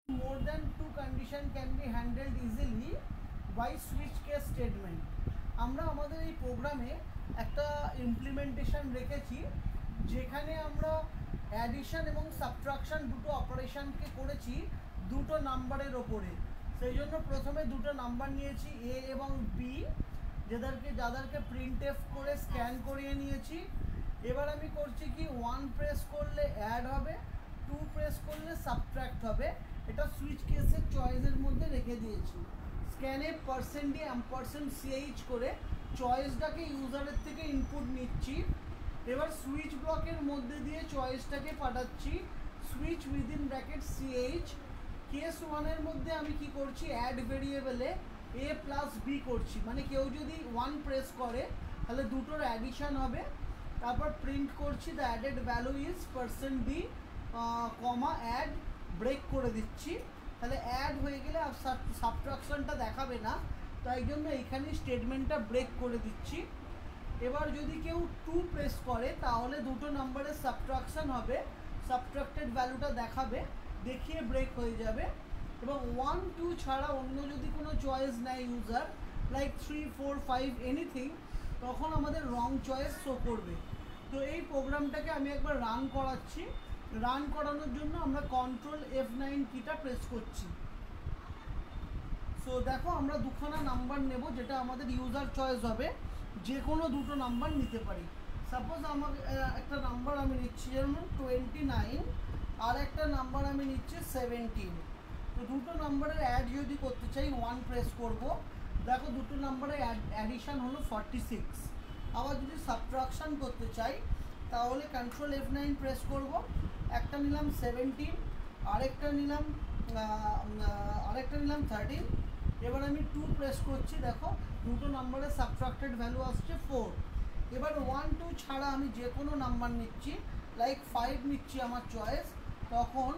more than two condition can be handled easily by switch case statement. আমরা আমাদের এই প্রোগ্রামে একটা ইমপ্লিমেন্টেশন রেখেছি যেখানে আমরা অ্যাডিশন এবং সাবট্রাকশন দুটো অপারেশনকে করেছি দুটো নাম্বারের ওপরে। সেই জন্য প্রথমে দুটো নাম্বার নিয়েছি এ এবং বি, যাদেরকে প্রিন্ট এফ করে স্ক্যান করিয়ে নিয়েছি। এবার আমি করছি কি, 1 প্রেস করলে অ্যাড হবে, 2 প্রেস করলে সাবট্রাক্ট হবে। এটা সুইচ কেসের চয়েসের মধ্যে রেখে দিয়েছি। স্ক্যানে %d %ch করে চয়েসটাকে ইউজারের থেকে ইনপুট নিচ্ছি। এবার সুইচ ব্লকের মধ্যে দিয়ে চয়েসটাকে পাঠাচ্ছি switch within bracket ch। Case 1-এর মধ্যে আমি কি করছি, অ্যাড ভেরিয়েবলে a প্লাস বি করছি, মানে কেউ যদি 1 প্রেস করে তাহলে দুটোর অ্যাডিশন হবে। তারপর প্রিন্ট করছি the added value is %d, add, break করে দিচ্ছি। তাহলে অ্যাড হয়ে গেলে আর সাবট্রাকশনটা দেখাবে না, তাই জন্য এখানে স্টেটমেন্টটা ব্রেক করে দিচ্ছি। এবার যদি কেউ 2 প্রেস করে তাহলে দুটো নাম্বারের সাবট্রাকশন হবে, সাবট্রাক্টেড ভ্যালুটা দেখাবে, দেখিয়ে ব্রেক হয়ে যাবে। এবং 1, 2 ছাড়া অন্য যদি কোনো চয়েস নেয় ইউজার, লাইক 3, 4, 5 এনিথিং, তখন আমাদের রং চয়েস শো করবে। তো এই প্রোগ্রামটাকে আমি একবার রান করাচ্ছি। রান করানোর জন্য আমরা কন্ট্রোল F9 কিটা প্রেস করছি। সো দেখো, আমরা দুখানা নাম্বার নেব, যেটা আমাদের ইউজার চয়েস হবে, যে কোনো দুটো নাম্বার নিতে পারি। সাপোজ আমাকে একটা নাম্বার আমি নিচ্ছি যেমন 29, আর একটা নাম্বার আমি নিচ্ছি 17। তো দুটো নাম্বারের অ্যাড যদি করতে চাই 1 প্রেস করব, দেখো দুটো নাম্বারের অ্যাডিশন হলো 46। আবার যদি সাবট্রাকশন করতে চাই তাহলে কন্ট্রোল F9 প্রেস করব, একটা নিলাম 17, আরেকটা নিলাম 13। এবার আমি 2 প্রেস করছি, দেখো দুটো নাম্বারের সাবট্রাক্টেড ভ্যালু আসছে 4। এবার 1, 2 ছাড়া আমি যে কোনো নাম্বার নিচ্ছি, লাইক 5 নিচ্ছি আমার চয়েস, তখন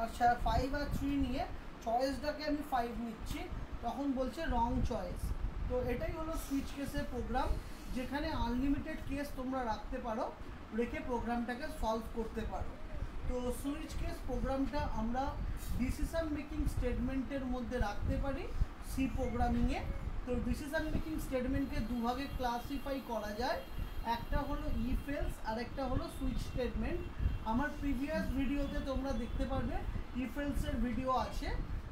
আচ্ছা 5 আর 3 নিয়ে চয়েসটাকে আমি 5 নিচ্ছি, তখন বলছে রং চয়েস। তো এটাই হলো সুইচ কেসের প্রোগ্রাম, যেখানে আনলিমিটেড কেস তোমরা রাখতে পারো, রেখে প্রোগ্রামটাকে সলভ করতে পারো। তো সুইচ কেস প্রোগ্রামটা আমরা ডিসিশন মেকিং স্টেটমেন্টের মধ্যে রাখতে পারি সি প্রোগ্রামিংয়ে। তো ডিসিশন মেকিং স্টেটমেন্টকে দুভাগে ক্লাসিফাই করা যায়, একটা হলো ইফ এলস আর একটা হলো সুইচ স্টেটমেন্ট। আমার প্রিভিয়াস ভিডিওতে তোমরা দেখতে পারবে ইফ এলসের ভিডিও আছে।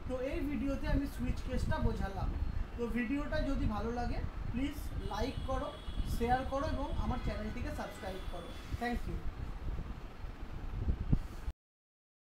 তো এই ভিডিওতে আমি সুইচ কেসটা বোঝালাম। তো ভিডিওটা যদি ভালো লাগে প্লিজ লাইক করো, শেয়ার করো এবং আমার চ্যানেলটিকে সাবস্ক্রাইব করো। Thank you.